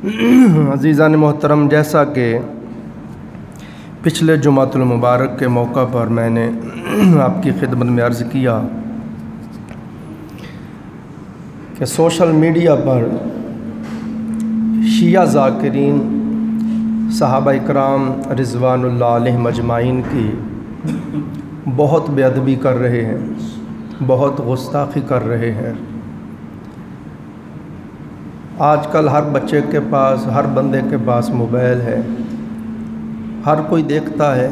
عزیزان محترم، جیسا کہ پچھلے جمعۃ المبارک کے موقع پر میں نے آپ کی خدمت میں عرض کیا کہ سوشل میڈیا پر شیعہ ذاکرین صحابہ اکرام رضوان اللہ علیہم اجمعین کی بہت بے ادبی کر رہے ہیں، بہت گستاخی کر رہے ہیں۔ آج کل ہر بچے کے پاس، ہر بندے کے پاس موبائل ہے، ہر کوئی دیکھتا ہے۔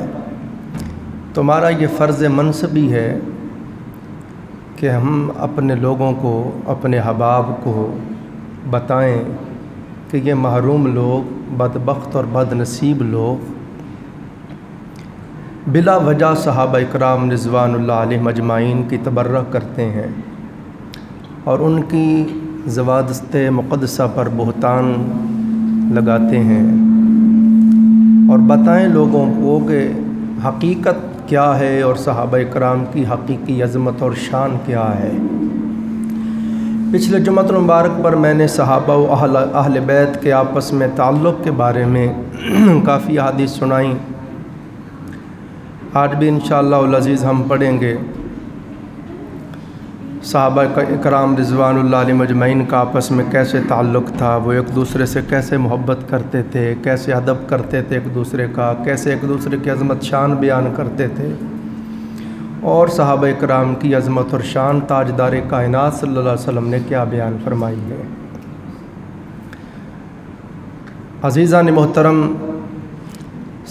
تمہارا یہ فرض منصبی ہے کہ ہم اپنے لوگوں کو، اپنے احباب کو بتائیں کہ یہ محروم لوگ، بدبخت اور بد نصیب لوگ بلا وجہ صحابہ اکرام رضوان اللہ علیہم اجمعین کی تبرک کرتے ہیں اور ان کی زوادست مقدسہ پر بہتان لگاتے ہیں، اور بتائیں لوگوں کو کہ حقیقت کیا ہے اور صحابہ اکرام کی حقیقی عظمت اور شان کیا ہے۔ پچھلے جمعۃ المبارک پر میں نے صحابہ و اہل بیت کے آپس میں تعلق کے بارے میں کافی احادیث سنائیں۔ آج بھی انشاءاللہ العزیز ہم پڑھیں گے صحابہ اکرام رضوان اللہ علیہم اجمعین کا آپس میں کیسے تعلق تھا، وہ ایک دوسرے سے کیسے محبت کرتے تھے، کیسے ادب کرتے تھے ایک دوسرے کا، کیسے ایک دوسرے کی عظمت شان بیان کرتے تھے، اور صحابہ اکرام کی عظمت اور شان تاجدار کائنات صلی اللہ علیہ وسلم نے کیا بیان فرمائی ہے۔ عزیزان محترم،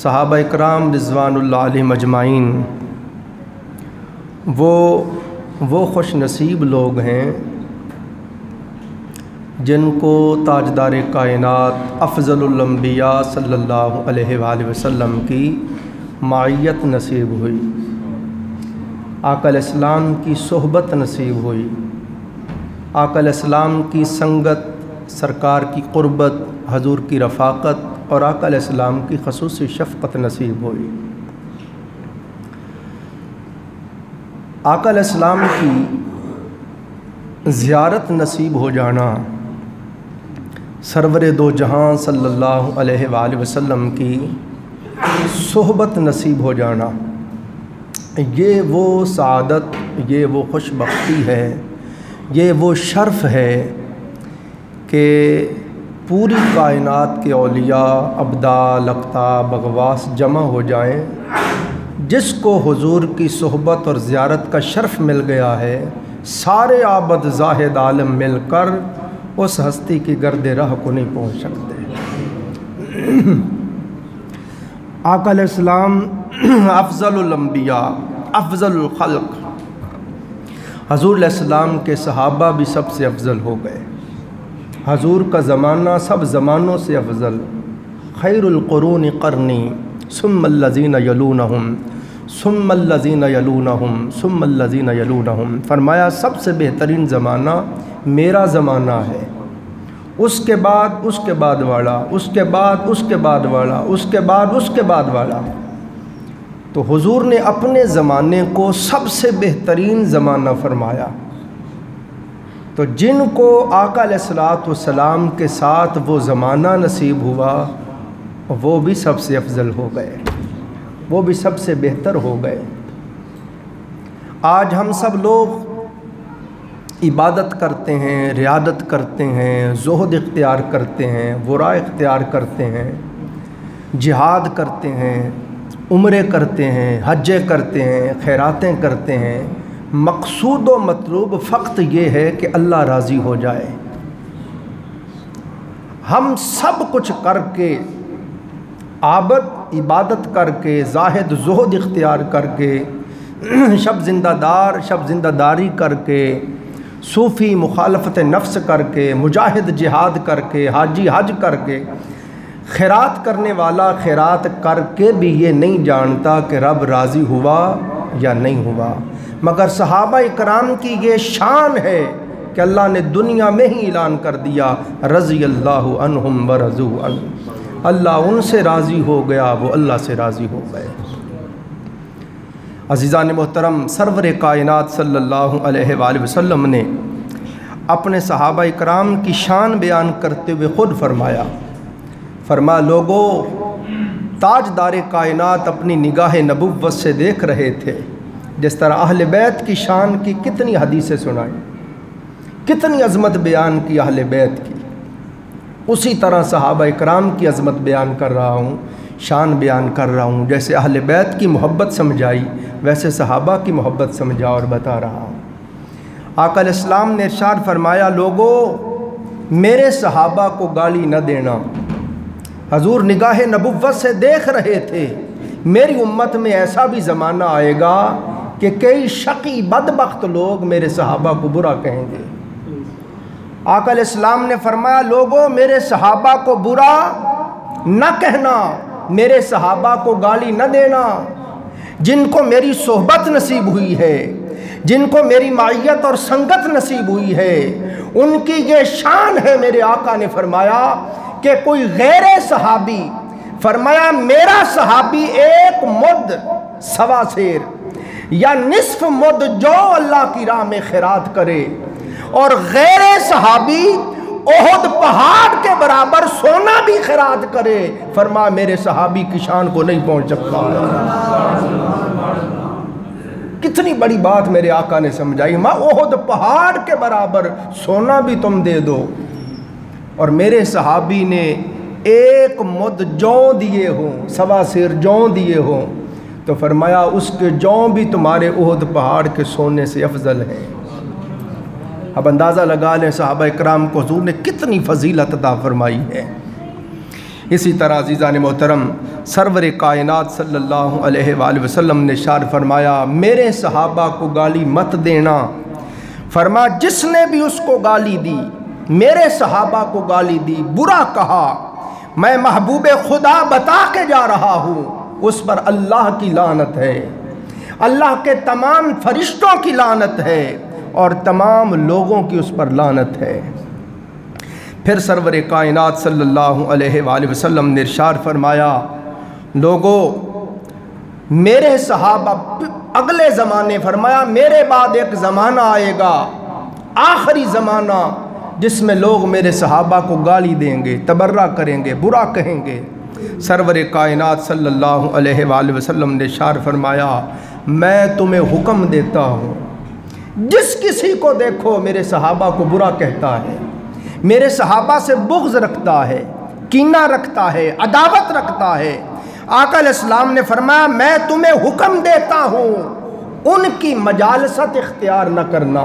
صحابہ اکرام رضوان اللہ علیہم اجمعین وہ خوش نصیب لوگ ہیں جن کو تاجدار کائنات افضل الانبیاء صلی اللہ علیہ وآلہ وسلم کی معیت نصیب ہوئی، آقا علیہ السلام کی صحبت نصیب ہوئی، آقا علیہ السلام کی سنگت، سرکار کی قربت، حضور کی رفاقت اور آقا علیہ السلام کی خصوصی شفقت نصیب ہوئی۔ آقا علیہ السلام کی زیارت نصیب ہو جانا، سرور دو جہاں صلی اللہ علیہ وآلہ وسلم کی صحبت نصیب ہو جانا، یہ وہ سعادت، یہ وہ خوش بختی ہے، یہ وہ شرف ہے کہ پوری کائنات کے اولیاء، ابدال، اقطاب، اغواص جمع ہو جائیں۔ جس کو حضور کی صحبت اور زیارت کا شرف مل گیا ہے، سارے عابد زاہد عالم مل کر اس ہستی کی گرد راہ کو نہیں پہنچ سکتے۔ آقا علیہ السلام افضل الانبیاء، افضل الخلق، حضور علیہ السلام کے صحابہ بھی سب سے افضل ہو گئے۔ حضور کا زمانہ سب زمانوں سے افضل، خیر القرون قرنی ثم الذین یلونہم ثم الذین یلونہم ثم الذین یلونہم، فرمایا سب سے بہترین زمانہ میرا زمانہ ہے، اس کے بعد اس کے بعد والا، اس کے بعد اس کے بعد والا، اس کے بعد اس کے بعد والا۔ تو حضور نے اپنے زمانے کو سب سے بہترین زمانہ فرمایا، تو جن کو آقا علیہ الصلوۃ والسلام کے ساتھ وہ زمانہ نصیب ہوا، وہ بھی سب سے افضل ہو گئے، وہ بھی سب سے بہتر ہو گئے۔ آج ہم سب لوگ عبادت کرتے ہیں، ریاضت کرتے ہیں، زہد اختیار کرتے ہیں، ورع اختیار کرتے ہیں، جہاد کرتے ہیں، عمرے کرتے ہیں، حجیں کرتے ہیں، خیراتیں کرتے ہیں۔ مقصود و مطلوب فقط یہ ہے کہ اللہ راضی ہو جائے۔ ہم سب کچھ کر کے، عابد عبادت کر کے، زاہد زہد اختیار کر کے، شب زندہ داری کر کے، صوفی مخالفت نفس کر کے، مجاہد جہاد کر کے، حاجی حج کر کے، خیرات کرنے والا خیرات کر کے بھی یہ نہیں جانتا کہ رب راضی ہوا یا نہیں ہوا۔ مگر صحابہ اکرام کی یہ شان ہے کہ اللہ نے دنیا میں ہی اعلان کر دیا، رضی اللہ عنہم ورضوا عنہ، اللہ ان سے راضی ہو گیا، وہ اللہ سے راضی ہو گئے۔ عزیزان محترم، سرور کائنات صلی اللہ علیہ وآلہ وسلم نے اپنے صحابہ اکرام کی شان بیان کرتے ہوئے خود فرمایا، فرما لوگو تاجدار کائنات اپنی نگاہ نبوت سے دیکھ رہے تھے، جس طرح اہل بیت کی شان کی کتنی حدیثیں سنائی، کتنی عظمت بیان کی اہل بیت کی، اسی طرح صحابہ اکرام کی عظمت بیان کر رہا ہوں، شان بیان کر رہا ہوں۔ جیسے اہل بیت کی محبت سمجھائی ویسے صحابہ کی محبت سمجھا اور بتا رہا ہوں۔ آقا علیہ السلام نے ارشاد فرمایا لوگو میرے صحابہ کو گالی نہ دینا۔ حضور نگاہ نبوت سے دیکھ رہے تھے میری امت میں ایسا بھی زمانہ آئے گا کہ کئی شقی بدبخت لوگ میرے صحابہ کو برا کہیں گے۔ آقا علیہ السلام نے فرمایا لوگو میرے صحابہ کو برا نہ کہنا، میرے صحابہ کو گالی نہ دینا۔ جن کو میری صحبت نصیب ہوئی ہے، جن کو میری معیت اور سنگت نصیب ہوئی ہے، ان کی یہ شان ہے۔ میرے آقا نے فرمایا کہ کوئی غیر صحابی، فرمایا میرا صحابی ایک مد سوا سیر یا نصف مد جو اللہ کی راہ میں خیرات کرے، اور غیر صحابی احد پہاڑ کے برابر سونا بھی خیرات کرے، فرما میرے صحابی کی شان کو نہیں پہنچ سکتا۔ کتنی بڑی بات میرے آقا نے سمجھائی، ماں احد پہاڑ کے برابر سونا بھی تم دے دو، اور میرے صحابی نے ایک مد جوں دیے ہوں، سوا سیر جوں دیے ہوں، تو فرمایا اس کے جوں بھی تمہارے احد پہاڑ کے سونے سے افضل ہیں۔ اب اندازہ لگا لیں صحابہ اکرام کو حضور نے کتنی فضیلت عطا فرمائی ہے۔ اسی طرح عزیزان محترم سرور کائنات صلی اللہ علیہ وآلہ وسلم نے ارشاد فرمایا میرے صحابہ کو گالی مت دینا۔ فرما جس نے بھی اس کو گالی دی، میرے صحابہ کو گالی دی، برا کہا، میں محبوب خدا بتا کے جا رہا ہوں، اس پر اللہ کی لعنت ہے، اللہ کے تمام فرشتوں کی لعنت ہے، اور تمام لوگوں کی اس پر لعنت ہے۔ پھر سرور کائنات صلی اللہ علیہ وآلہ وسلم نے ارشاد فرمایا لوگو میرے صحابہ اگلے زمانے، فرمایا میرے بعد ایک زمانہ آئے گا، آخری زمانہ، جس میں لوگ میرے صحابہ کو گالی دیں گے، تبرہ کریں گے، برا کہیں گے۔ سرور کائنات صلی اللہ علیہ وآلہ وسلم نے ارشاد فرمایا میں تمہیں حکم دیتا ہوں جس کسی کو دیکھو میرے صحابہ کو برا کہتا ہے، میرے صحابہ سے بغض رکھتا ہے، کینہ رکھتا ہے، عداوت رکھتا ہے، آقا علیہ السلام نے فرمایا میں تمہیں حکم دیتا ہوں ان کی مجالست اختیار نہ کرنا۔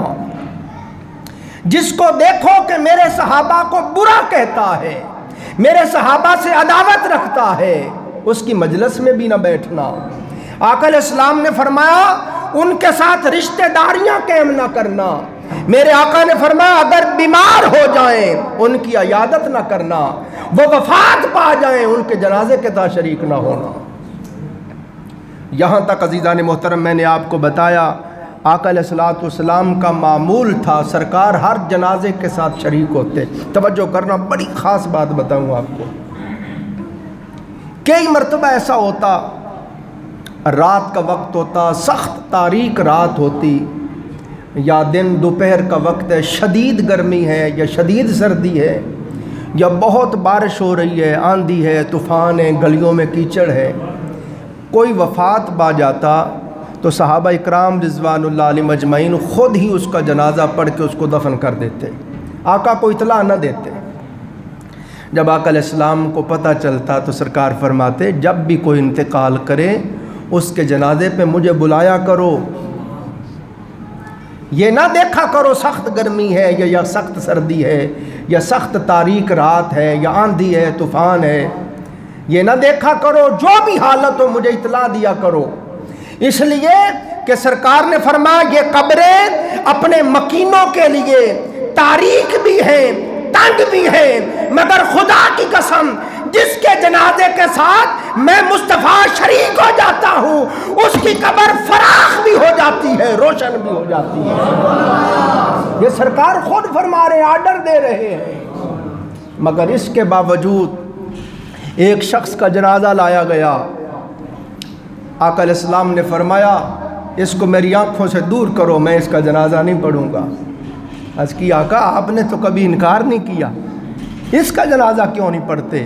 جس کو دیکھو کہ میرے صحابہ کو برا کہتا ہے، میرے صحابہ سے عداوت رکھتا ہے، اس کی مجلس میں بھی نہ بیٹھنا۔ آقا علیہ السلام نے فرمایا ان کے ساتھ رشتہ داریاں قائم نہ کرنا۔ میرے آقا نے فرمایا اگر بیمار ہو جائیں ان کی عیادت نہ کرنا، وہ وفات پا جائیں ان کے جنازے کے تحت شریک نہ ہونا۔ یہاں تک عزیزان محترم میں نے آپ کو بتایا آقا علیہ السلام کا معمول تھا سرکار ہر جنازے کے ساتھ شریک ہوتے۔ توجہ کرنا، بڑی خاص بات بتاؤں آپ کو، کئی مرتبہ ایسا ہوتا رات کا وقت ہوتا، سخت تاریک رات ہوتی، یا دن دوپہر کا وقت ہے، شدید گرمی ہے یا شدید سردی ہے، یا بہت بارش ہو رہی ہے، آندھی ہے، طوفان ہے، گلیوں میں کیچڑ ہے، کوئی وفات پا جاتا تو صحابہ اکرام رضوان اللہ علیہم اجمعین خود ہی اس کا جنازہ پڑھ کے اس کو دفن کر دیتے، آقا کو اطلاع نہ دیتے۔ جب آقا علیہ السلام کو پتہ چلتا تو سرکار فرماتے جب بھی کوئی انتقال کرے اس کے جنازے پہ مجھے بلایا کرو، یہ نہ دیکھا کرو سخت گرمی ہے یا سخت سردی ہے یا سخت تاریک رات ہے یا آندھی ہے، طوفان ہے، یہ نہ دیکھا کرو، جو بھی حالت ہو مجھے اطلاع دیا کرو۔ اس لیے کہ سرکار نے فرمایا یہ قبریں اپنے مکینوں کے لیے تاریک بھی ہیں، تنگ بھی ہیں، مگر خدا کی قسم جس کے جنازے کے ساتھ میں مصطفیٰ شریک ہو جاتا ہوں اس کی قبر فراخ بھی ہو جاتی ہے، روشن بھی ہو جاتی ہے۔ یہ سرکار خود فرما رہے ہیں، آرڈر دے رہے ہیں، مگر اس کے باوجود ایک شخص کا جنازہ لایا گیا، آقا علیہ السلام نے فرمایا اس کو میری آنکھوں سے دور کرو، میں اس کا جنازہ نہیں پڑھوں گا۔ عرض کی آقا آپ نے تو کبھی انکار نہیں کیا، اس کا جنازہ کیوں نہیں پڑھتے؟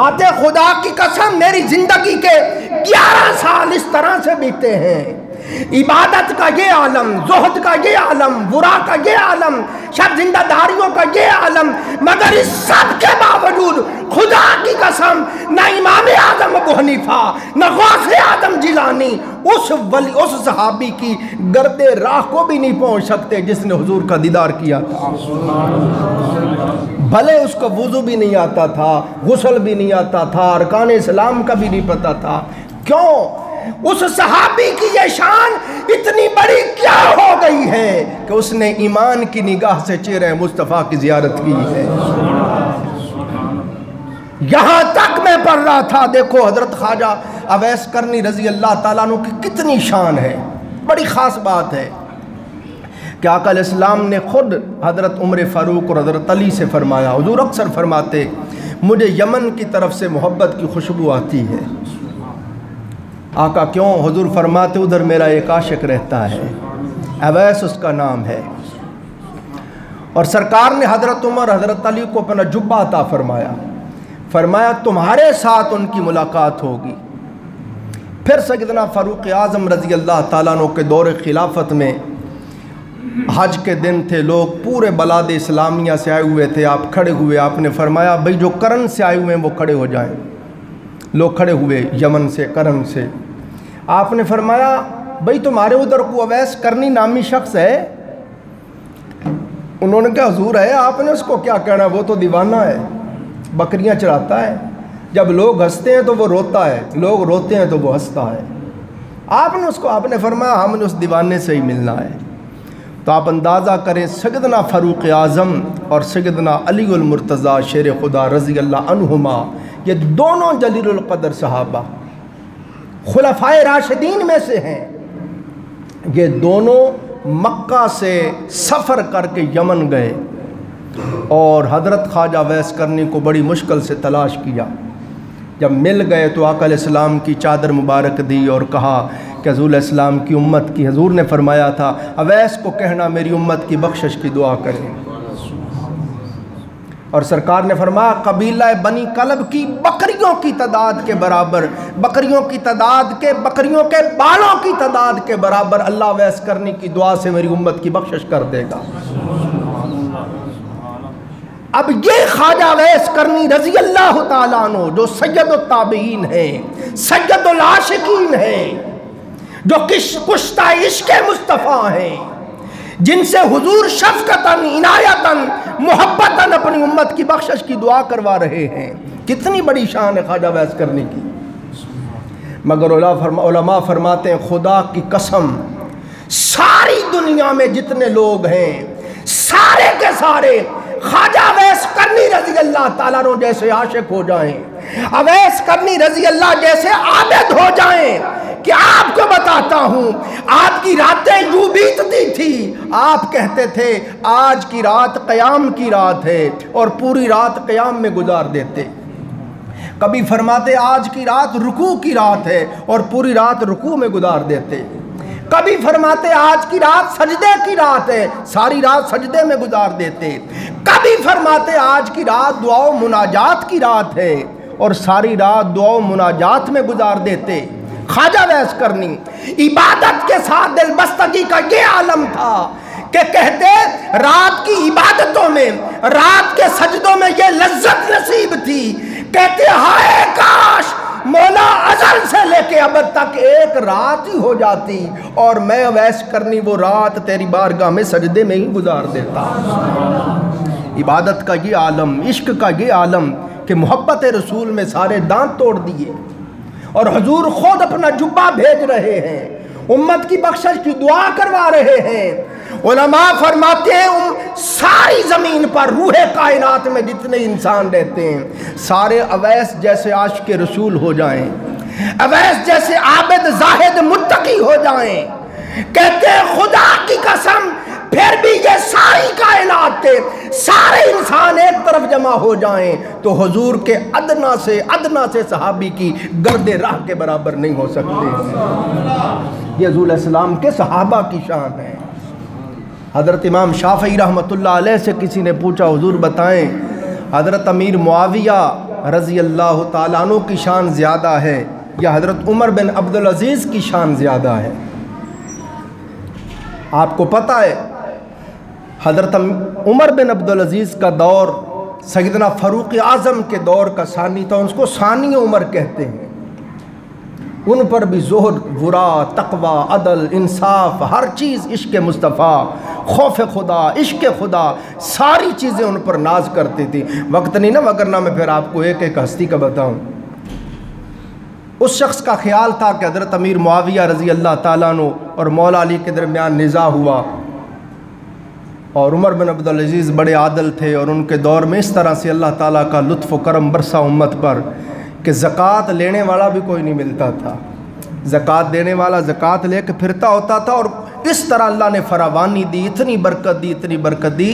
فرماتے خدا کی قسم میری زندگی کے 11 سال اس طرح سے بیتے ہیں، عبادت کا یہ عالم، زہد کا یہ عالم، ورا کا یہ عالم، شب زندہ داریوں کا یہ عالم، مگر اس سب کے باوجود خدا کی قسم نہ امام اعظم ابو حنیفہ نہ غوث اعظم جیلانی اس صحابی کی گرد راہ کو بھی نہیں پہنچ سکتے جس نے حضور کا دیدار کیا تھا۔ بھلے اس کو وضو بھی نہیں آتا تھا، غسل بھی نہیں آتا تھا، ارکان اسلام کا بھی نہیں پتا تھا، کیوں؟ اس صحابی کی یہ شان اتنی بڑی کیا ہو گئی ہے کہ اس نے ایمان کی نگاہ سے چہرہ مصطفیٰ کی زیارت کی ہے۔ یہاں تک میں پڑھ رہا تھا، دیکھو حضرت خواجہ اویس کرنی رضی اللہ تعالیٰ عنہ کی کتنی شان ہے، بڑی خاص بات ہے کہ آقا علیہ السلام نے خود حضرت عمر فاروق اور حضرت علی سے فرمایا، حضور اکثر فرماتے مجھے یمن کی طرف سے محبت کی خوشبو آتی ہے۔ آقا کیوں؟ حضور فرماتے ادھر میرا ایک عاشق رہتا ہے، اویس اس کا نام ہے۔ اور سرکار نے حضرت عمر حضرت علی کو اپنا جبہ عطا فرمایا تمہارے ساتھ ان کی ملاقات ہوگی۔ پھر سیدنا فاروق اعظم رضی اللہ تعالیٰ عنہ کے دور خلافت میں حج کے دن تھے، لوگ پورے بلاد اسلامیہ سے آئے ہوئے تھے، آپ کھڑے ہوئے، آپ نے فرمایا بھئی جو کرن سے آئے ہوئے ہیں وہ کھڑے ہو جائیں۔ لوگ کھڑے ہوئے یمن سے، کرن سے۔ آپ نے فرمایا بھئی تمہارے ادھر کو اویس کرنی نامی شخص ہے؟ انہوں نے کہا حضور ہے، آپ نے اس کو کیا کہنا، وہ تو دیوانہ ہے، بکریاں چراتا ہے، جب لوگ ہنستے ہیں تو وہ روتا ہے، لوگ روتے ہیں تو وہ ہنستا ہے۔ آپ نے فرمایا ہم نے اس دیوانے سے ہی ملنا ہے۔ تو آپ اندازہ کریں سیدنا فاروق اعظم اور سیدنا علی المرتضیٰ شیر خدا رضی اللہ عنہما، یہ دونوں جلیل القدر صحابہ خلفائے راشدین میں سے ہیں، یہ دونوں مکہ سے سفر کر کے یمن گئے اور حضرت خواجہ اویس کرنی کو بڑی مشکل سے تلاش کیا۔ جب مل گئے تو آقا علیہ السلام کی چادر مبارک دی اور کہا کہ حضور علیہ السلام کی امت کی، حضور نے فرمایا تھا اویس کو کہنا میری امت کی بخشش کی دعا کریں، اور سرکار نے فرمایا قبیلہ بنی کلب کی بکریوں کی تعداد کے برابر، بکریوں کے بالوں کی تعداد کے برابر اللہ اویس کرنی کی دعا سے میری امت کی بخشش کر دے گا۔ اب یہ خواجہ اویس کرنی رضی اللہ تعالیٰ عنہ جو سید التابعین ہیں، سید العاشقین ہیں، جو کشتہ عشق مصطفیٰ ہیں، جن سے حضور شفقتاً عنایتاً محبتاً اپنی امت کی بخشش کی دعا کروا رہے ہیں، کتنی بڑی شان ہے خواجہ اویس کرنی کی۔ مگر علماء فرماتے ہیں خدا کی قسم ساری دنیا میں جتنے لوگ ہیں سارے کے سارے خواجہ اویس کرنی رضی اللہ تعالیٰ عنہ جیسے عاشق ہو جائیں، اویس کرنی رضی اللہ جیسے عابد ہو جائیں کہ آپ کو بتاتا ہوں آپ کی راتیں یوں بیتتی تھی، آپ کہتے تھے آج کی رات قیام کی رات ہے اور پوری رات قیام میں گزار دیتے۔ کبھی فرماتے آج کی رات رکوع کی رات ہے اور پوری رات رکوع میں گزار دیتے۔ کبھی فرماتے آج کی رات سجدے کی رات ہے، ساری رات سجدے میں گزار دیتے۔ کبھی فرماتے آج کی رات دعا و مناجات کی رات ہے اور ساری رات دعا و مناجات میں گزار دیتے۔ خواجہ اویس کرنی عبادت کے ساتھ دل بستگی کا یہ عالم تھا کہ کہتے رات کی عبادتوں میں، رات کے سجدوں میں یہ لذت نصیب تھی، کہتے ہائے کاش مولا ازل سے لے کے ابد تک ایک رات ہی ہو جاتی اور میں اویس کرنی وہ رات تیری بارگاہ میں سجدے میں ہی گزار دیتا۔ عبادت کا یہ عالم، عشق کا یہ عالم کہ محبت رسول میں سارے دانت توڑ دیے، اور حضور خود اپنا جبہ بھیج رہے ہیں، امت کی بخشش کی دعا کروا رہے ہیں۔ علماء فرماتے ہیں ساری زمین پر روح کائنات میں جتنے انسان رہتے ہیں سارے اویس جیسے عاشق رسول ہو جائیں، اویس جیسے عابد زاہد متقی ہو جائیں، کہتے ہیں خدا کی قسم پھر بھی یہ ساری کائنات کے سارے انسان ایک طرف جمع ہو جائیں تو حضور کے ادنا سے صحابی کی گرد راہ کے برابر نہیں ہو سکتے۔ یہ حضور علیہ السلام کے صحابہ کی شان ہے۔ حضرت امام شافعی رحمۃ اللہ علیہ سے کسی نے پوچھا حضور بتائیں حضرت امیر معاویہ رضی اللہ تعالیٰ عنہ کی شان زیادہ ہے یا حضرت عمر بن عبدالعزیز کی شان زیادہ ہے؟ آپ کو پتہ ہے حضرت عمر بن عبدالعزیز کا دور سیدنا فاروق اعظم کے دور کا ثانی تھا، اس کو ثانی عمر کہتے ہیں۔ ان پر بھی زہد، ورا، تقوی، عدل، انصاف، ہر چیز عشق مصطفیٰ، خوف خدا، عشق خدا، ساری چیزیں ان پر ناز کرتی تھی۔ وقت نہیں نا، وگرنہ میں پھر آپ کو ایک ایک ہستی کا بتاؤں۔ اس شخص کا خیال تھا کہ حضرت امیر معاویہ رضی اللہ تعالیٰ عنہ اور مولا علی کے درمیان نزاع ہوا، اور عمر بن عبدالعزیز بڑے عادل تھے، اور ان کے دور میں اس طرح سے اللہ تعالیٰ کا لطف و کرم برسا امت پر کہ زکوٰۃ لینے والا بھی کوئی نہیں ملتا تھا۔ زکوٰۃ دینے والا زکوٰۃ لے کے پھرتا ہوتا تھا، اور اس طرح اللہ نے فراوانی دی، اتنی برکت دی، اتنی برکت دی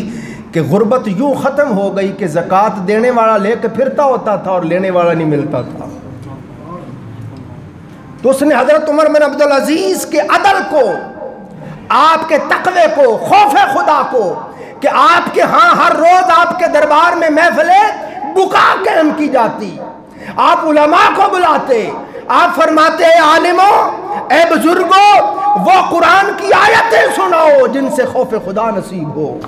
کہ غربت یوں ختم ہو گئی کہ زکوٰۃ دینے والا لے کے پھرتا ہوتا تھا اور لینے والا نہیں ملتا تھا۔ تو اس نے حضرت عمر بن عبدالعزیز کے عدل کو، آپ کے تقوی کو، خوف خدا کو، کہ آپ کے ہاں ہر روز آپ کے دربار میں محفلیں بکا قائم کی جاتی، آپ علماء کو بلاتے، آپ فرماتے اے عالموں، اے بزرگوں، وہ قرآن کی آیتیں سناؤ جن سے خوف خدا نصیب ہو،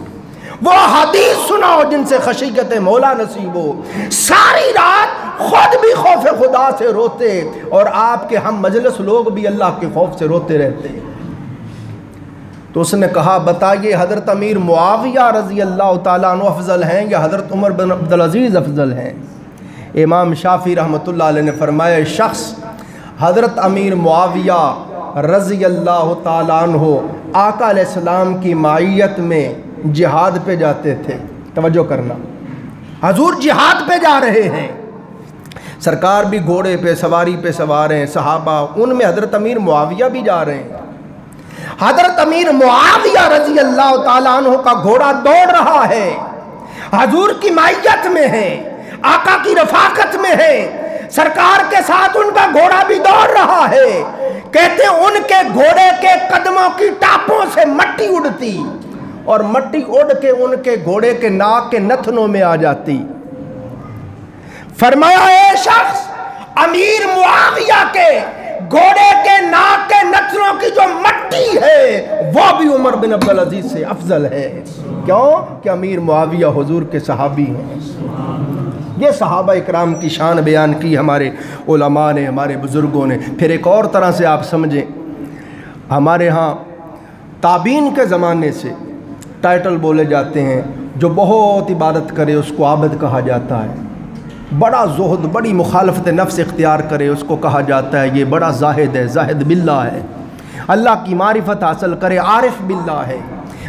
وہ حدیث سناؤ جن سے خشیت مولا نصیب ہو۔ ساری رات خود بھی خوف خدا سے روتے، اور آپ کے ہم مجلس لوگ بھی اللہ کے خوف سے روتے رہتے۔ تو اس نے کہا بتائیے حضرت امیر معاویہ رضی اللہ تعالیٰ عنہ افضل ہیں یا حضرت عمر بن عبدالعزیز افضل ہیں؟ امام شافعی رحمۃ اللہ علیہ نے فرمایا شخص حضرت امیر معاویہ رضی اللہ تعالیٰ عنہ آقا علیہ السلام کی معیت میں جہاد پہ جاتے تھے۔ توجہ کرنا، حضور جہاد پہ جا رہے ہیں، سرکار بھی گھوڑے پہ سواری پہ سوار ہیں، صحابہ، ان میں حضرت امیر معاویہ بھی جا رہے ہیں۔ حضرت امیر معاویہ رضی اللہ تعالیٰ عنہ کا گھوڑا دوڑ رہا ہے، حضور کی معیت میں ہے، آقا کی رفاقت میں ہے، سرکار کے ساتھ ان کا گھوڑا بھی دوڑ رہا ہے۔ کہتے ان کے گھوڑے کے قدموں کی ٹاپوں سے مٹی اڑتی، اور مٹی اڑ کے ان کے گھوڑے کے ناک کے نتنوں میں آ جاتی۔ فرمایا اے شخص، امیر معاویہ کے گھوڑے کے ناک کے نتنوں کی جو مٹی ہے وہ بھی عمر بن عبدالعزیز سے افضل ہے۔ کیوں؟ کہ امیر معاویہ حضور کے صحابی ہیں۔ یہ صحابہ اکرام کی شان بیان کی ہمارے علماء نے، ہمارے بزرگوں نے۔ پھر ایک اور طرح سے آپ سمجھیں، ہمارے ہاں تابعین کے زمانے سے ٹائٹل بولے جاتے ہیں، جو بہت عبادت کرے اس کو عابد کہا جاتا ہے، بڑا زہد، بڑی مخالفت نفس اختیار کرے اس کو کہا جاتا ہے یہ بڑا زاہد ہے، زاہد باللہ ہے، اللہ کی معرفت حاصل کرے عارف باللہ ہے،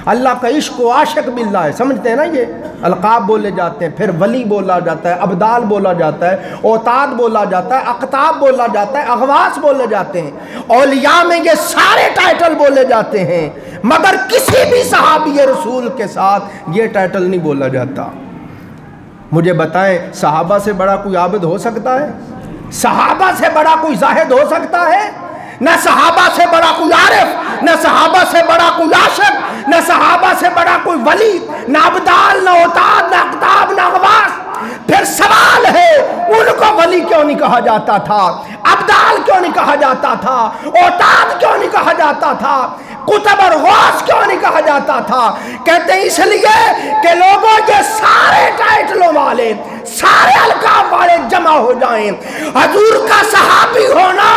اللہ کا عشق و عاشق باللہ ہے۔ سمجھتے ہیں نا، یہ القاب بولے جاتے ہیں، پھر ولی بولا جاتا ہے، ابدال بولا جاتا ہے، اوتاد بولا جاتا ہے، اقطاب بولا جاتا ہے، اغواس بولے جاتے ہیں، اولیاء میں یہ سارے ٹائٹل بولے جاتے ہیں، مگر کسی بھی صحابی رسول کے ساتھ یہ ٹائٹل نہیں بولا جاتا۔ مجھے بتائیں، صحابہ سے بڑا کوئی عابد ہو سکتا ہے؟ صحابہ سے بڑا کوئی زاہد ہو سکتا ہے؟ نہ صحابہ سے بڑا کوئی عارف، نہ صحابہ سے بڑا کوئی عاشق، نہ صحابہ سے بڑا کوئی ولی، نہ ابدال، نہ اوتاد، نہ اقطاب، نہ اغواس۔ پھر سوال ہے، ان کو ولی کیوں نہیں کہا جاتا تھا؟ ابدال کیوں نہیں کہا جاتا تھا؟ اوتاد کیوں نہیں کہا جاتا تھا؟ قطب اور غوث کیوں نہیں کہا جاتا تھا؟ کہتے ہیں اس لیے کہ لوگوں یہ سارے ٹائٹلوں والے، سارے القاب والے جمع ہو جائیں، حضور کا صحابی ہونا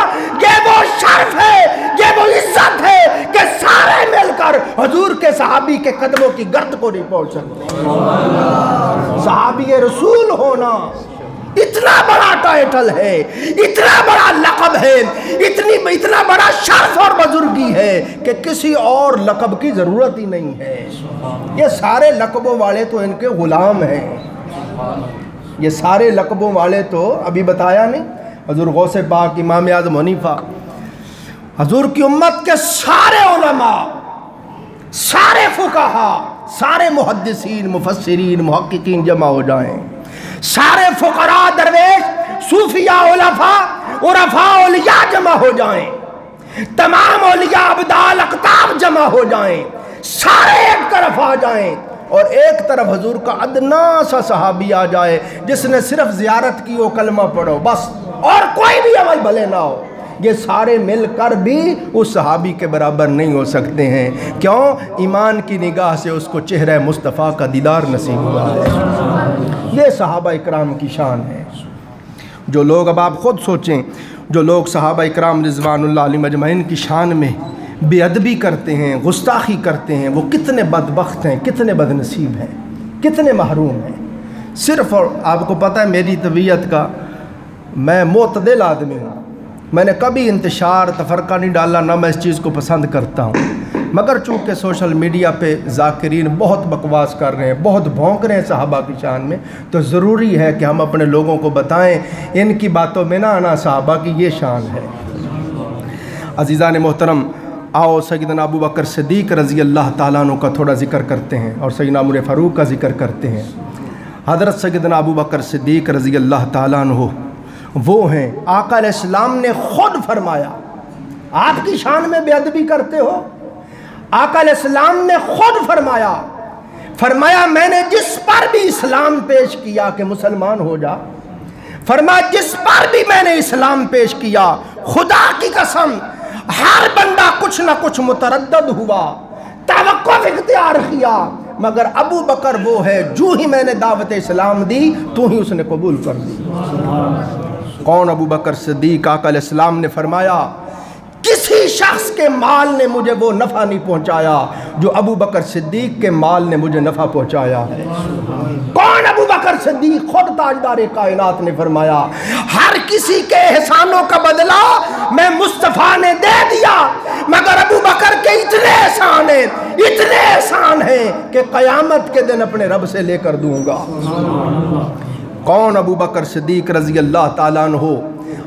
یہ وہ شرف ہے، یہ وہ عزت ہے کہ سارے مل کر حضور کے صحابی کے قدموں کی گرد کو نہیں پہنچ سکتے۔ صحابی رسول ہونا اتنا بڑا ٹائٹل ہے، اتنا بڑا لقب ہے، اتنا بڑا شرف اور بزرگی ہے کہ کسی اور لقب کی ضرورت ہی نہیں ہے۔ یہ سارے لقبوں والے تو ان کے غلام ہیں، یہ سارے لقبوں والے تو ابھی بتایا نہیں، حضور غوث پاک، امام اعظم حنیفہ، حضور کی امت کے سارے علماء، سارے فقہا، سارے محدثین، مفسرین، محققین جمع ہو جائیں، سارے فقراء، درویش، صوفیاء، عرفاء، اولیاء جمع ہو جائیں، تمام اولیاء، ابدال، اقطاب جمع ہو جائیں، سارے ایک طرف آ جائیں، اور ایک طرف حضور کا ادنا سا صحابی آ جائے جس نے صرف زیارت کی ہو، کلمہ پڑھو بس، اور کوئی بھی عمل بھلے نہ ہو، یہ سارے مل کر بھی اس صحابی کے برابر نہیں ہو سکتے ہیں۔ کیوں؟ ایمان کی نگاہ سے اس کو چہرہ مصطفیٰ کا دیدار نصیب ہوا ہے۔ یہ صحابہ اکرام کی شان ہے۔ جو لوگ، اب آپ خود سوچیں، جو لوگ صحابہ اکرام رضوان اللہ علیہم اجمعین کی شان میں بے ادبی کرتے ہیں، گستاخی کرتے ہیں، وہ کتنے بدبخت ہیں، کتنے بد نصیب ہیں، کتنے محروم ہیں۔ صرف، اور آپ کو پتہ ہے میری طبیعت کا، میں معتدل آدمی ہوں، میں نے کبھی انتشار تفرقہ نہیں ڈالا، نہ میں اس چیز کو پسند کرتا ہوں، مگر چونکہ سوشل میڈیا پہ ذاکرین بہت بکواس کر رہے ہیں، بہت بھونک رہے ہیں صحابہ کی شان میں، تو ضروری ہے کہ ہم اپنے لوگوں کو بتائیں ان کی باتوں میں نہ آنا، صحابہ کی یہ شان ہے۔ عزیزان محترم، آؤ سیدنا ابو بکر صدیق رضی اللہ تعالیٰ عنہ کا تھوڑا ذکر کرتے ہیں اور سیدنا عمر فاروق کا ذکر کرتے ہیں۔ حضرت سیدنا ابو بکر صدیق رضی اللہ تعالیٰ عنہ وہ ہیں، آقا علیہ السلام نے خود فرمایا، آپ کی شان میں بے ادبی کرتے ہو؟ آقا علیہ السلام نے خود فرمایا میں نے جس پر بھی اسلام پیش کیا کہ مسلمان ہو جا، فرمایا جس پر بھی میں نے اسلام پیش کیا، خدا کی قسم ہر بندہ کچھ نہ کچھ متردد ہوا، توقف اختیار کیا، مگر ابو بکر وہ ہے جو ہی میں نے دعوت اسلام دی تو ہی اس نے قبول کر دی۔ کون؟ ابو بکر صدیق۔ آقا علیہ السلام نے فرمایا کسی شخص کے مال نے مجھے وہ نفع نہیں پہنچایا جو ابو بکر صدیق کے مال نے مجھے نفع پہنچایا ہے۔ کون؟ ابو بکر صدیق۔ خود تاجدار کائنات نے فرمایا ہر کسی کے احسانوں کا بدلہ میں مصطفیٰ نے دے دیا، مگر ابو بکر کے اتنے احسان ہیں کہ قیامت کے دن اپنے رب سے لے کر دوں گا۔ کون؟ ابو بکر صدیق رضی اللہ تعالیٰ عنہ۔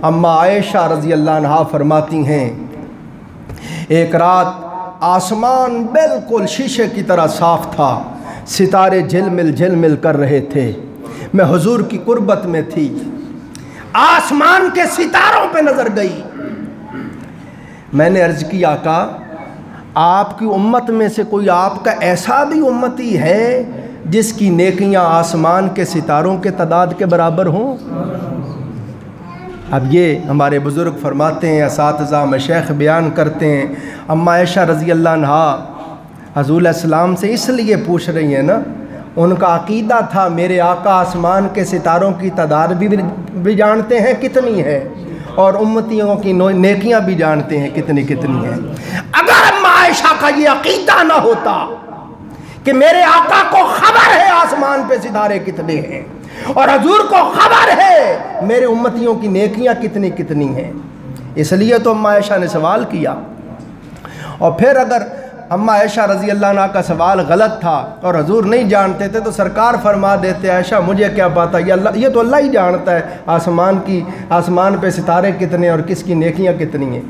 اما عائشہ رضی اللہ عنہا فرماتی ہیں ایک رات آسمان بالکل شیشے کی طرح صاف تھا، ستارے جھلمل کر رہے تھے، میں حضور کی قربت میں تھی، آسمان کے ستاروں پہ نظر گئی، میں نے عرض کی آقا آپ کی امت میں سے کوئی آپ کا ایسا بھی امتی ہے جس کی نیکیاں آسمان کے ستاروں کے تعداد کے برابر ہوں؟ اب یہ ہمارے بزرگ فرماتے ہیں، اساتذہ مشائخ بیان کرتے ہیں، اما عائشہ رضی اللہ عنہا حضور علیہ السلام سے اس لیے پوچھ رہی ہیں نا، ان کا عقیدہ تھا میرے آقا آسمان کے ستاروں کی تعداد بھی جانتے ہیں کتنی ہے، اور امتیوں کی نیکیاں بھی جانتے ہیں کتنی ہیں۔ اگر اما عائشہ کا یہ عقیدہ نہ ہوتا کہ میرے آقا کو خبر ہے آسمان پہ ستارے کتنے ہیں، اور حضور کو خبر ہے میرے امتیوں کی نیکیاں کتنی ہیں، اس لیے تو اما عائشہ نے سوال کیا۔ اور پھر اگر اما عائشہ رضی اللہ عنہ کا سوال غلط تھا اور حضور نہیں جانتے تھے تو سرکار فرما دیتے عائشہ مجھے کیا پتا، یہ تو اللہ ہی جانتا ہے آسمان پہ ستارے کتنے اور کس کی نیکیاں کتنی ہیں۔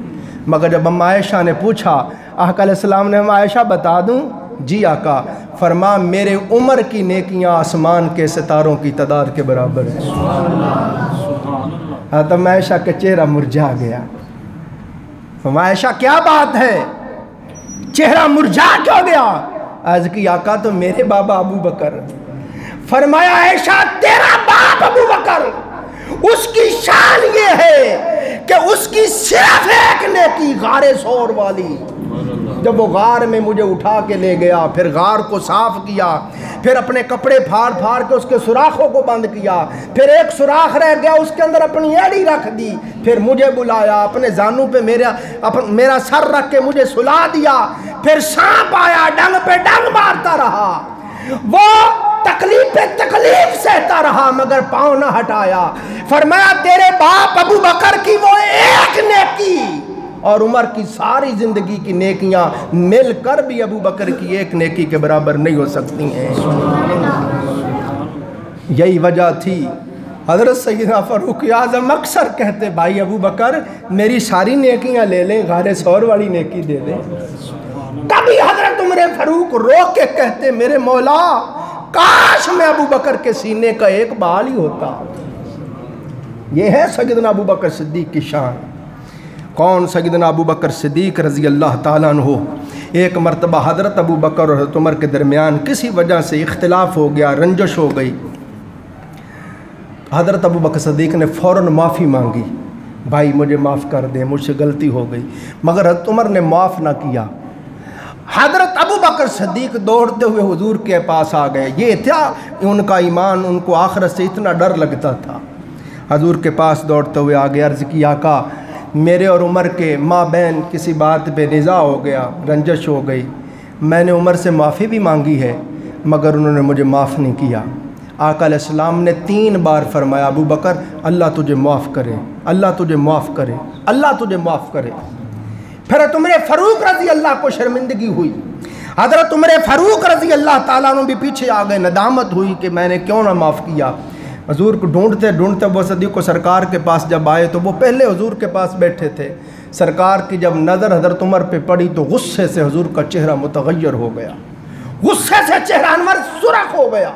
مگر جب اما عائشہ نے پوچھا، آقا علیہ السلام نے اما عائشہ بتا دوں؟ جی آقا۔ فرما میرے عمر کی نیکیاں آسمان کے ستاروں کی تعداد کے برابر ہے۔ اما عائشہ کا چہرہ مرجھا گیا۔ اما عائشہ کیا بات ہے، چہرہ مرجھا کیوں گیا؟ عرض کی آقا تو میرے بابا ابو بکر۔ فرمایا عائشہ تیرا باپ ابو بکر، اس کی شان یہ ہے کہ اس کی صرف ایک نیکی غار ثور والی، جب وہ غار میں مجھے اٹھا کے لے گیا، پھر غار کو صاف کیا، پھر اپنے کپڑے پھاڑ کے اس کے سوراخوں کو بند کیا، پھر ایک سوراخ رہ گیا اس کے اندر اپنی ایڑی رکھ دی، پھر مجھے بلایا، اپنے زانوں پہ میرا سر رکھ کے مجھے سلا دیا، پھر سانپ آیا ڈنگ پہ ڈنگ مارتا رہا، وہ تکلیف سہتا رہا مگر پاؤں نہ ہٹایا۔ فرمایا تیرے باپ ابو بکر کی وہ ایک نیکی اور عمر کی ساری زندگی کی نیکیاں مل کر بھی ابو بکر کی ایک نیکی کے برابر نہیں ہو سکتی ہیں۔ یہی وجہ تھی حضرت سیدنا فاروق اعظم اکثر کہتے بھائی ابو بکر میری ساری نیکیاں لے لیں، غار ثور والی نیکی دے دیں۔ کبھی حضرت عمر فاروق رو کے کہتے میرے مولا کاش میں ابو بکر کے سینے کا ایک بال ہی ہوتا۔ یہ ہے سیدنا ابو بکر صدیق کی شان۔ کون؟ سیدنا ابو بکر صدیق رضی اللہ تعالیٰ عنہ۔ ایک مرتبہ حضرت ابو بکر اور حضرت عمر کے درمیان کسی وجہ سے اختلاف ہو گیا، رنجش ہو گئی۔ حضرت ابو بکر صدیق نے فوراً معافی مانگی، بھائی مجھے معاف کر دے، مجھ سے غلطی ہو گئی، مگر حضرت عمر نے معاف نہ کیا۔ حضرت ابو بکر صدیق دوڑتے ہوئے حضور کے پاس آ گئے، یہ تھا ان کا ایمان، ان کو آخرت سے اتنا ڈر لگتا تھا۔ حضور کے پاس دوڑتے ہوئے آگے عرض کی، آقا میرے اور عمر کے ماں بہن کسی بات پہ نزاع ہو گیا، رنجش ہو گئی، میں نے عمر سے معافی بھی مانگی ہے مگر انہوں نے مجھے معاف نہیں کیا۔ آقا علیہ السلام نے 3 بار فرمایا، ابو بکر اللہ تجھے معاف کرے، اللہ تجھے معاف کرے، اللہ تجھے معاف کرے۔ پھر عمر فاروق رضی اللہ کو شرمندگی ہوئی، حضرت عمر فاروق رضی اللہ تعالیٰ عنہ بھی پیچھے آ گئے، ندامت ہوئی کہ میں نے کیوں نہ معاف کیا۔ حضور کو ڈھونڈتے ڈھونڈتے ابو صدیق کو سرکار کے پاس جب آئے تو وہ پہلے حضور کے پاس بیٹھے تھے۔ سرکار کی جب نظر حضرت عمر پہ پڑی تو غصے سے حضور کا چہرہ متغیر ہو گیا، غصے سے چہرہ انور سرخ ہو گیا۔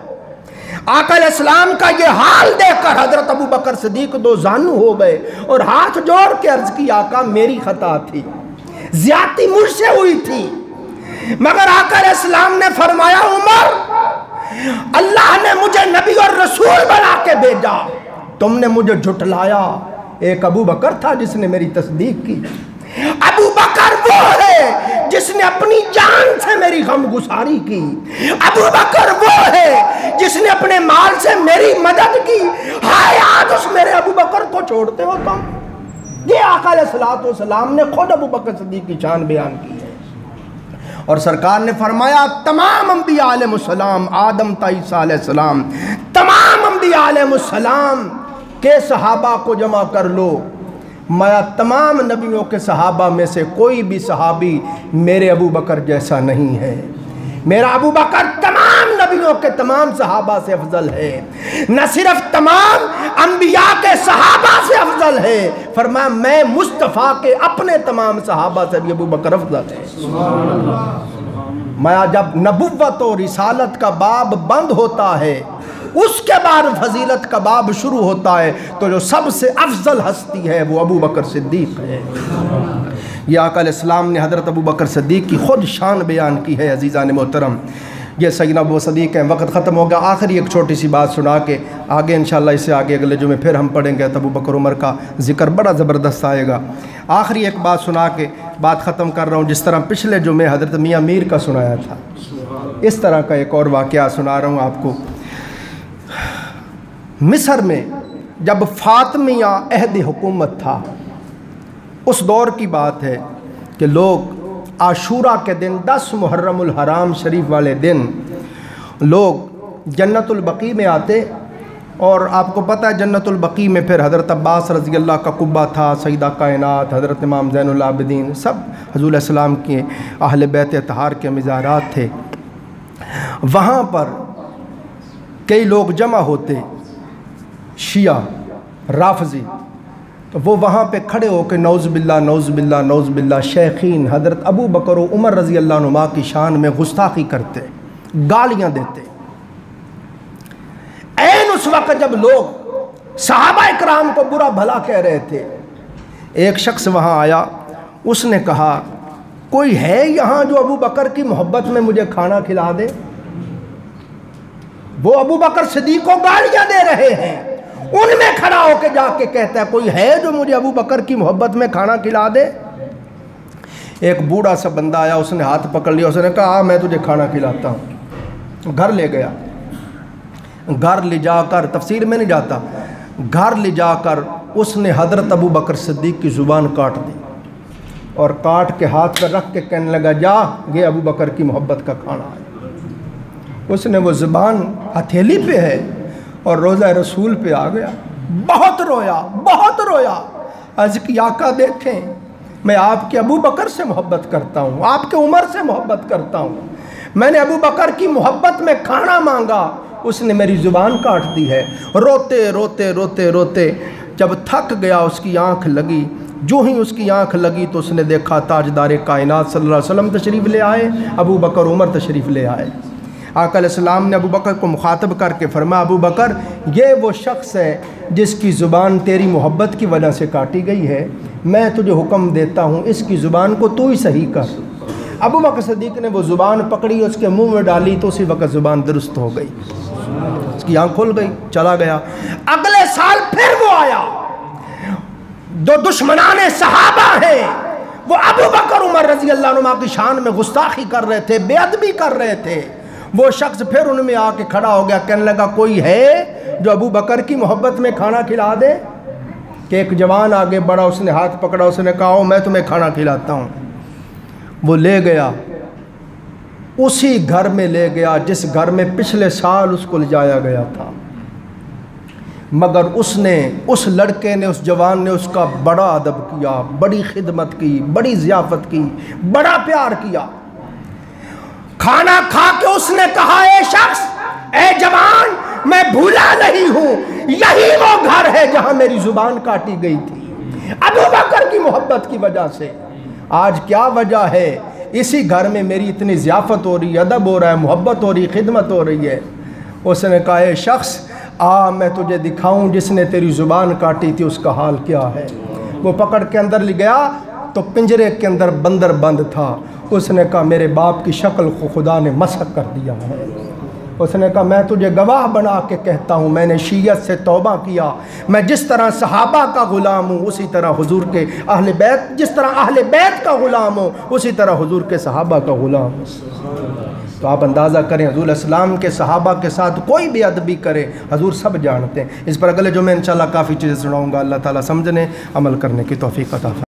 آقا علیہ السلام کا یہ حال دیکھ کر حضرت ابو بکر صدیق 2 زانو ہو گئے اور ہاتھ جوڑ کے عرض کی، آقا میری خطا تھی، زیادتی مجھ سے ہوئی تھی، مگر آقا علیہ السلام نے فرمایا، عمر اللہ نے مجھے نبی اور رسول بنا کے بھیجا، تم نے مجھے جھٹلایا۔ ایک ابو بکر تھا جس نے میری تصدیق کی، ابو بکر وہ ہے جس نے اپنی جان سے میری غم گساری کی، ابو بکر وہ ہے جس نے اپنے مال سے میری مدد کی، ہائے آج اس میرے ابو بکر کو چھوڑتے ہو تم۔ یہ آقا علیہ السلام نے خود ابو بکر صدیق کی شان بیان کی ہے، اور سرکار نے فرمایا تمام انبیاء علیہ السلام، آدم تا عیسیٰ علیہ السلام، تمام انبیاء علیہ السلام کے صحابہ کو جمع کر لو، میں تمام نبیوں کے صحابہ میں سے کوئی بھی صحابی میرے ابو بکر جیسا نہیں ہے، میرا ابو بکر تمام نبیوں کے تمام صحابہ سے افضل ہے، نہ صرف تمام انبیاء کے صحابہ سے افضل ہے، فرمایا میں مصطفیٰ کے اپنے تمام صحابہ سے بھی ابو بکر افضل ہے۔ میں جب نبوت و رسالت کا باب بند ہوتا ہے اس کے بعد فضیلت کا باب شروع ہوتا ہے، تو جو سب سے افضل ہستی ہے وہ ابو بکر صدیق ہے۔ یہ آقا علیہ السلام نے حضرت ابو بکر صدیق کی خود شان بیان کی ہے۔ عزیزان محترم، یہ سیدنا ابو صدیق ہیں، وقت ختم ہو گیا، آخری ایک چھوٹی سی بات سنا کے آگے انشاءاللہ اس سے آگے اگلے جمعے پھر ہم پڑھیں گے، ابو بکر عمر کا ذکر بڑا زبردست آئے گا۔ آخری ایک بات سنا کے بات ختم کر رہا ہوں، جس طرح پچھلے جمعے حضرت میاں میر کا سنایا تھا، اس طرح کا ایک اور واقعہ سنا رہا ہوں آپ کو۔ مصر میں جب فاطمیہ عہد حکومت تھا، اس دور کی بات ہے کہ لوگ عاشورہ کے دن 10 محرم الحرام شریف والے دن لوگ جنت البقیع میں آتے، اور آپ کو پتہ ہے جنت البقیع میں پھر حضرت عباس رضی اللہ کا قبہ تھا، سیدہ کائنات، حضرت امام زین العابدین، سب حضور علیہ السلام کے اہل بیت اطہار کے مزارات تھے۔ وہاں پر کئی لوگ جمع ہوتے، شیعہ رافضی، تو وہ وہاں پہ کھڑے ہو کے نعوذ باللہ نعوذ باللہ نعوذ باللہ شیخین حضرت ابو بکر و عمر رضی اللہ عنہما کی شان میں گستاخی کرتے، گالیاں دیتے۔ این اس وقت جب لوگ صحابہ اکرام کو برا بھلا کہہ رہے تھے، ایک شخص وہاں آیا، اس نے کہا کوئی ہے یہاں جو ابو بکر کی محبت میں مجھے کھانا کھلا دے؟ وہ ابو بکر صدیق کو گالیاں دے رہے ہیں، ان میں کھڑا ہو کے جا کے کہتا ہے کوئی ہے جو مجھے ابو بکر کی محبت میں کھانا کھلا دے؟ ایک بوڑھا سا بندہ آیا، اس نے ہاتھ پکڑ لیا، اس نے کہا میں تجھے کھانا کھلاتا ہوں۔ گھر لے گیا، گھر لے جا کر، تفسیر میں نہیں جاتا، گھر لے جا کر اس نے حضرت ابو بکر صدیق کی زبان کاٹ دی، اور کاٹ کے ہاتھ پر رکھ کے کہنے لگا جا یہ ابو بکر کی محبت کا کھانا ہے۔ اس نے وہ زبان ہتھیلی پہ ہے اور روضہ رسول پہ آ گیا، بہت رویا بہت رویا، عرض کی آقا دیکھیں میں آپ کے ابو بکر سے محبت کرتا ہوں، آپ کے عمر سے محبت کرتا ہوں، میں نے ابو بکر کی محبت میں کھانا مانگا، اس نے میری زبان کاٹ دی ہے۔ روتے روتے روتے روتے جب تھک گیا، اس کی آنکھ لگی، جو ہی اس کی آنکھ لگی تو اس نے دیکھا تاجدار کائنات صلی اللہ علیہ وسلم تشریف لے آئے، ابو بکر عمر تشریف لے آئے۔ آقا علیہ السلام نے ابو بکر کو مخاطب کر کے فرمایا ابو بکر یہ وہ شخص ہے جس کی زبان تیری محبت کی وجہ سے کاٹی گئی ہے، میں تجھے حکم دیتا ہوں اس کی زبان کو تو ہی صحیح کر۔ ابو بکر صدیق نے وہ زبان پکڑی، اس کے منہ میں ڈالی تو اسی وقت زبان درست ہو گئی، اس کی آنکھ کھل گئی، چلا گیا۔ اگلے سال پھر وہ آیا، دو دشمنان صحابہ ہیں، وہ ابو بکر عمر رضی اللہ عنہ کی شان میں گستاخی کر رہے تھے، بے ادبی کر رہے تھے۔ وہ شخص پھر ان میں آ کے کھڑا ہو گیا، کہنے لگا کوئی ہے جو ابو بکر کی محبت میں کھانا کھلا دے؟ کہ ایک جوان آگے بڑھا، اس نے ہاتھ پکڑا، اس نے کہا میں تمہیں کھانا کھلاتا ہوں۔ وہ لے گیا، اسی گھر میں لے گیا جس گھر میں پچھلے سال اس کو لے جایا گیا تھا، مگر اس لڑکے نے، اس جوان نے اس کا بڑا ادب کیا، بڑی خدمت کی، بڑی ضیافت کی، بڑا پیار کیا۔ کھانا کھا کے اس نے کہا اے شخص، اے جوان، میں بھولا نہیں ہوں، یہی وہ گھر ہے جہاں میری زبان کاٹی گئی تھی ابو بکر کی محبت کی وجہ سے۔ آج کیا وجہ ہے؟ اسی گھر میں میری اتنی ضیافت ہو رہی ہے، ادب ہو رہا ہے، محبت ہو رہی، خدمت ہو رہی ہے۔ اس نے کہا اے شخص میں تجھے دکھاؤں جس نے تیری زبان کاٹی تھی اس کا حال کیا ہے۔ وہ پکڑ کے اندر لے گیا تو پنجرے کے اندر بندر بند تھا۔ اس نے کہا میرے باپ کی شکل کو خدا نے مسخ کر دیا ہے۔ اس نے کہا میں تجھے گواہ بنا کے کہتا ہوں، میں نے شیعت سے توبہ کیا، میں جس طرح صحابہ کا غلام ہوں اسی طرح حضور کے اہل بیت، جس طرح اہل بیت کا غلام ہوں اسی طرح حضور کے صحابہ کا غلام ہوں۔ تو آپ اندازہ کریں، حضور اسلام کے صحابہ کے ساتھ کوئی بھی ادبی کرے حضور سب جانتے ہیں۔ اس پر اگلے جو میں انشاءاللہ کافی چیزیں سناؤں گا۔ اللہ تعالیٰ سمجھنے عمل کرنے کی توفیق عطا فرمائے۔